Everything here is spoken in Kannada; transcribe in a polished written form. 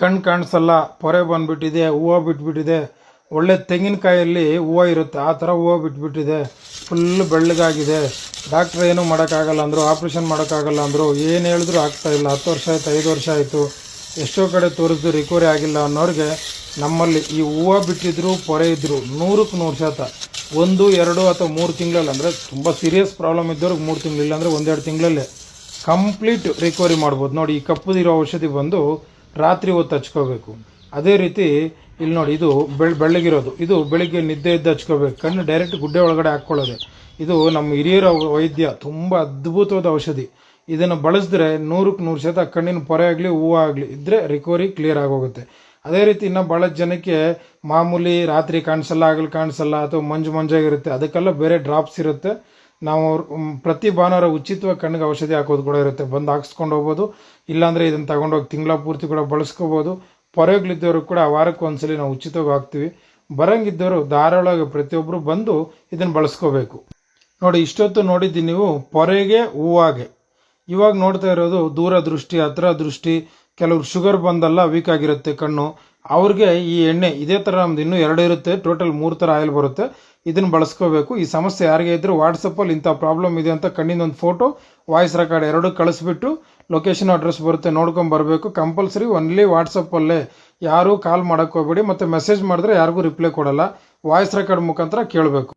ಕಣ್ಣು ಕಾಣಿಸಲ್ಲ, ಪೊರೆ ಬಂದುಬಿಟ್ಟಿದೆ, ಹೂವು ಬಿಟ್ಬಿಟ್ಟಿದೆ. ಒಳ್ಳೆ ತೆಂಗಿನಕಾಯಲ್ಲಿ ಹೂವು ಇರುತ್ತೆ ಆ ಥರ ಹೂವು ಬಿಟ್ಬಿಟ್ಟಿದೆ, ಫುಲ್ ಬೆಳ್ಳಗಾಗಿದೆ. ಡಾಕ್ಟ್ರ್ ಏನೂ ಮಾಡೋಕ್ಕಾಗಲ್ಲ ಅಂದರು, ಆಪ್ರೇಷನ್ ಮಾಡೋಕ್ಕಾಗಲ್ಲ ಅಂದರು. ಏನು ಹೇಳಿದ್ರು ಆಗ್ತಾಯಿಲ್ಲ. 10 ವರ್ಷ ಆಯಿತು, 5 ವರ್ಷ ಆಯಿತು, ಎಷ್ಟೋ ಕಡೆ ತೋರಿಸಿದ್ರು ರಿಕವರಿ ಆಗಿಲ್ಲ ಅನ್ನೋರಿಗೆ ನಮ್ಮಲ್ಲಿ ಈ ಹೂವು ಬಿಟ್ಟಿದ್ರು ಪೊರೆ ಇದ್ದರು 100ಕ್ಕೆ 100% 1, 2 ಅಥವಾ 3 ತಿಂಗಳಲ್ಲಿ, ಅಂದರೆ ತುಂಬ ಸೀರಿಯಸ್ ಪ್ರಾಬ್ಲಮ್ ಇದ್ದವ್ರಿಗೆ 3 ತಿಂಗಳಿಲ್ಲ ಅಂದರೆ 1-2 ತಿಂಗಳಲ್ಲೇ ಕಂಪ್ಲೀಟ್ ರಿಕವರಿ ಮಾಡ್ಬೋದು. ನೋಡಿ, ಈ ಕಪ್ಪುದಿರೋ ಔಷಧಿ ಬಂದು ರಾತ್ರಿ ಹೊತ್ತು ಹಚ್ಕೋಬೇಕು. ಅದೇ ರೀತಿ ಇಲ್ಲಿ ನೋಡಿ, ಇದು ಬೆಳ್ಳಗಿರೋದು, ಇದು ಬೆಳಿಗ್ಗೆ ನಿದ್ದೆ ಎದ್ದು ಹಚ್ಕೋಬೇಕು. ಕಣ್ಣು ಡೈರೆಕ್ಟ್ ಗುಡ್ಡೆ ಒಳಗಡೆ ಹಾಕ್ಕೊಳ್ಳೋದು. ಇದು ನಮ್ಮ ಹಿರಿಯರ ವೈದ್ಯ, ತುಂಬ ಅದ್ಭುತವಾದ ಔಷಧಿ. ಇದನ್ನು ಬಳಸಿದ್ರೆ 100ಕ್ಕೆ 100% ಕಣ್ಣಿನ ಪೊರೆ ಆಗಲಿ ಹೂವು ಆಗಲಿ ಇದ್ದರೆ ರಿಕವರಿ ಕ್ಲಿಯರ್ ಆಗೋಗುತ್ತೆ. ಅದೇ ರೀತಿ ಇನ್ನೂ ಭಾಳ ಜನಕ್ಕೆ ಮಾಮೂಲಿ ರಾತ್ರಿ ಕಾಣಿಸಲ್ಲ, ಆಗಲು ಕಾಣಿಸಲ್ಲ, ಅಥವಾ ಮಂಜಾಗಿರುತ್ತೆ, ಅದಕ್ಕೆಲ್ಲ ಬೇರೆ ಡ್ರಾಪ್ಸ್ ಇರುತ್ತೆ. ನಾವು ಪ್ರತಿ ಭಾನುವಾರ ಉಚಿತವಾಗಿ ಕಣ್ಣಿಗೆ ಔಷಧಿ ಹಾಕೋದು ಕೂಡ ಇರುತ್ತೆ. ಬಂದು ಹಾಕ್ಸ್ಕೊಂಡು ಹೋಗ್ಬೋದು. ಇಲ್ಲಾಂದರೆ ಇದನ್ನು ತಗೊಂಡೋಗಿ ತಿಂಗಳ ಪೂರ್ತಿ ಕೂಡ ಬಳಸ್ಕೋಬೋದು. ಪೊರೆಗಳಿದ್ದವರು ಕೂಡ ವಾರಕ್ಕೆ ಒಂದ್ಸಲಿ ನಾವು ಉಚಿತವಾಗಿ ಹಾಕ್ತೀವಿ. ಬರಂಗಿದ್ದವರು ಧಾರಾಳವಾಗಿ ಪ್ರತಿಯೊಬ್ಬರು ಬಂದು ಇದನ್ನು ಬಳಸ್ಕೋಬೇಕು. ನೋಡಿ, ಇಷ್ಟೊತ್ತು ನೋಡಿದ್ದೀನಿ ನೀವು ಪೊರೆಗೆ ಹೂವಾಗೆ. ಇವಾಗ ನೋಡ್ತಾ ಇರೋದು ದೂರ ದೃಷ್ಟಿ, ಹತ್ರ ದೃಷ್ಟಿ, ಕೆಲವ್ರು ಶುಗರ್ ಬಂದಲ್ಲ ವೀಕ್ ಆಗಿರುತ್ತೆ ಕಣ್ಣು, ಅವ್ರಿಗೆ ಈ ಎಣ್ಣೆ ಇದೇ ಥರ ನಮ್ದು ಇನ್ನೂ 2 ಇರುತ್ತೆ, ಟೋಟಲ್ 3 ಥರ ಆಯಿಲ್ ಬರುತ್ತೆ. ಇದನ್ನು ಬಳಸ್ಕೋಬೇಕು. ಈ ಸಮಸ್ಯೆ ಯಾರಿಗೆ ಇದ್ದರೂ ವಾಟ್ಸಪ್ಪಲ್ಲಿ ಇಂಥ ಪ್ರಾಬ್ಲಮ್ ಇದೆ ಅಂತ ಕಣ್ಣಿಂದ ಒಂದು ಫೋಟೋ, ವಾಯ್ಸ್ ರೆಕಾರ್ಡ್ 2 ಕಳಿಸ್ಬಿಟ್ಟು ಲೊಕೇಶನ್ ಅಡ್ರೆಸ್ ಬರುತ್ತೆ, ನೋಡ್ಕೊಂಬರ್ಬೇಕು. ಕಂಪಲ್ಸರಿ ಒನ್ಲಿ ವಾಟ್ಸಪ್ಪಲ್ಲೇ, ಯಾರೂ ಕಾಲ್ ಮಾಡೋಕ್ಕೆ ಹೋಗ್ಬೇಡಿ. ಮತ್ತು ಮೆಸೇಜ್ ಮಾಡಿದ್ರೆ ಯಾರಿಗೂ ರಿಪ್ಲೈ ಕೊಡಲ್ಲ, ವಾಯ್ಸ್ ರೆಕಾರ್ಡ್ ಮುಖಾಂತರ ಕೇಳಬೇಕು.